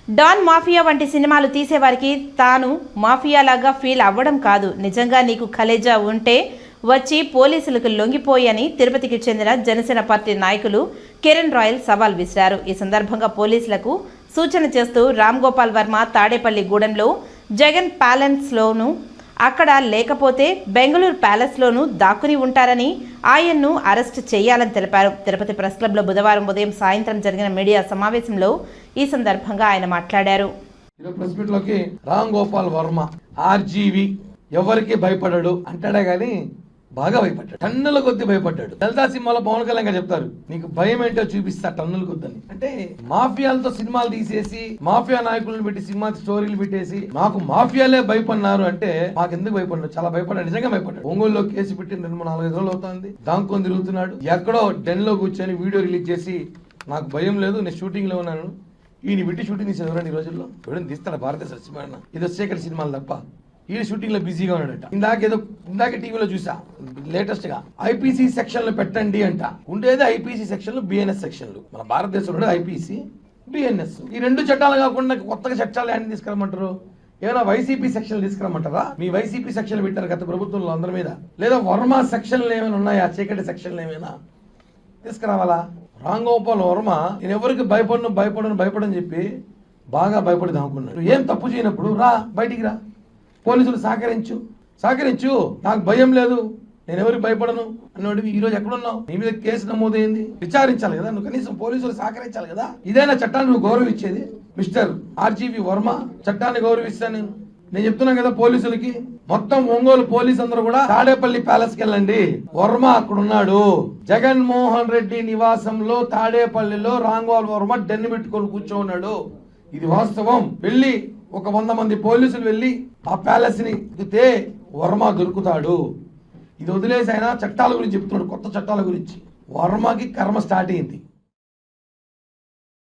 Don mafia వంటి సినిమాలు తీసేవారికి తాను మాఫియాలాగా ఫీల్ అవ్వడం కాదు, నిజంగా నీకు కలేజా ఉంటే వచ్చి పోలీసులకు లొంగిపోయని తిరుపతికి చెందిన జనసేన పార్టీ నాయకులు కిరణ్ రాయల్ సవాల్ విసిరారు. ఈ సందర్భంగా పోలీసులకు సూచన చేస్తూ రామ్ గోపాల్ వర్మ తాడేపల్లి గూడెంలో జగన్ ప్యాలెస్లోనూ అక్కడ లేకపోతే బెంగళూరు ప్యాలెస్లోనూ దాక్కుని ఉంటారని ఆయన్ను అరెస్ట్ చేయాలని తెలిపారు. తిరుపతి ప్రెస్ క్లబ్లో బుధవారం ఉదయం సాయంత్రం జరిగిన మీడియా సమావేశంలో ఈ సందర్భంగా ఆయన మాట్లాడారు. ప్రెస్ మీట్ లోకి రామ్ గోపాల్ వర్మ ఆర్జీవి ఎవరికి భయపడ్డాడు అంటాడే గాని బాగా భయపడ్డాడు, టన్నుల కొద్ది భయపడ్డాడు. లలితా సినిమాలో పవన్ కళ్యాణ్ గారు చెప్తారు, నీకు భయం ఏంటో చూపిస్తా టన్నుల కొద్దని. అంటే మాఫియాలతో సినిమాలు తీసేసి మాఫియా నాయకులను పెట్టి సినిమా స్టోరీలు పెట్టేసి మాకు మాఫియాలే భయపడినారు అంటే మాకు ఎందుకు భయపడ్డాడు? చాలా భయపడ్డాడు, నిజంగా భయపడ్డాడు. ఒంగోలులో కేసు పెట్టి 4 రోజులు అవుతుంది, దాంకొని తిరుగుతున్నాడు. ఎక్కడో డెన్ లో కూర్చొని వీడియో రిలీజ్ చేసి నాకు భయం లేదు, నేను షూటింగ్ లో ఉన్నాను, ఈయన పెట్టి షూటింగ్ తీసేది ఎవరండి ఈ రోజుల్లో? ఎవరైనా తీస్తాడు భారతదేశ సినిమా? ఇది వచ్చేక్కడ సినిమాలు తప్ప ఈ షూటింగ్ లో బిజీగా ఉన్నాడట. ఇందాక టీవీలో చూసా లేటెస్ట్ గా ఐపీసీ సెక్షన్ లో పెట్టండి అంట. ఉండేది ఐపీసీ సెక్షన్ లో, బిఎన్ఎస్ సెక్షన్ లో. మన భారతదేశంలో ఐపీసీ, బిఎన్ఎస్ ఈ 2 చట్టాలు కాకుండా కొత్తగా చట్టాలు ఏంటి తీసుకురమ్మంటారు? ఏమైనా వైసీపీ సెక్షన్ తీసుకురమ్మంటారా? మీ వైసీపీ సెక్షన్ పెట్టారు గత ప్రభుత్వంలో అందరి మీద. లేదా వర్మ సెక్షన్లు ఏమైనా ఉన్నాయా? చీకటి సెక్షన్లు ఏమైనా తీసుకురావాలా? రామ్ గోపాల్ వర్మ నేను ఎవరికి భయపడని చెప్పి బాగా భయపడి దాముకున్నాడు. ఏం తప్పు చేయనప్పుడు రా, బయటికి రా, పోలీసులు సహకరించు, నాకు భయం లేదు, నేను ఎవరికి భయపడను అన్నోడివి ఈ రోజు ఎక్కడున్నావు? నీ మీద కేసు నమోదైంది, విచారించాలి కదా నువ్వు, కనీసం పోలీసులు సహకరించాలి కదా. ఇదేనా చట్టాన్ని నువ్వు గౌరవించేది? మిస్టర్ ఆర్జీవి వర్మ, చట్టాన్ని గౌరవిస్తాను నేను చెప్తున్నాను కదా పోలీసులకి. మొత్తం ఒంగోలు పోలీసు అందరూ కూడా తాడేపల్లి ప్యాలెస్ కి వెళ్ళండి, వర్మ అక్కడ ఉన్నాడు. జగన్మోహన్ రెడ్డి నివాసంలో తాడేపల్లిలో రామ్ గోపాల్ వర్మ డెన్ను పెట్టుకొని కూర్చోన్నాడు. ఇది వాస్తవం. వెళ్ళి ఒక 100 మంది పోలీసులు వెళ్ళి ఆ ప్యాలెస్ ని ఎక్కితే వర్మ దొరుకుతాడు. ఇది వదిలేసి ఆయన చట్టాల గురించి చెప్తున్నాడు, కొత్త చట్టాల గురించి. వర్మకి కర్మ స్టార్ట్ అయింది.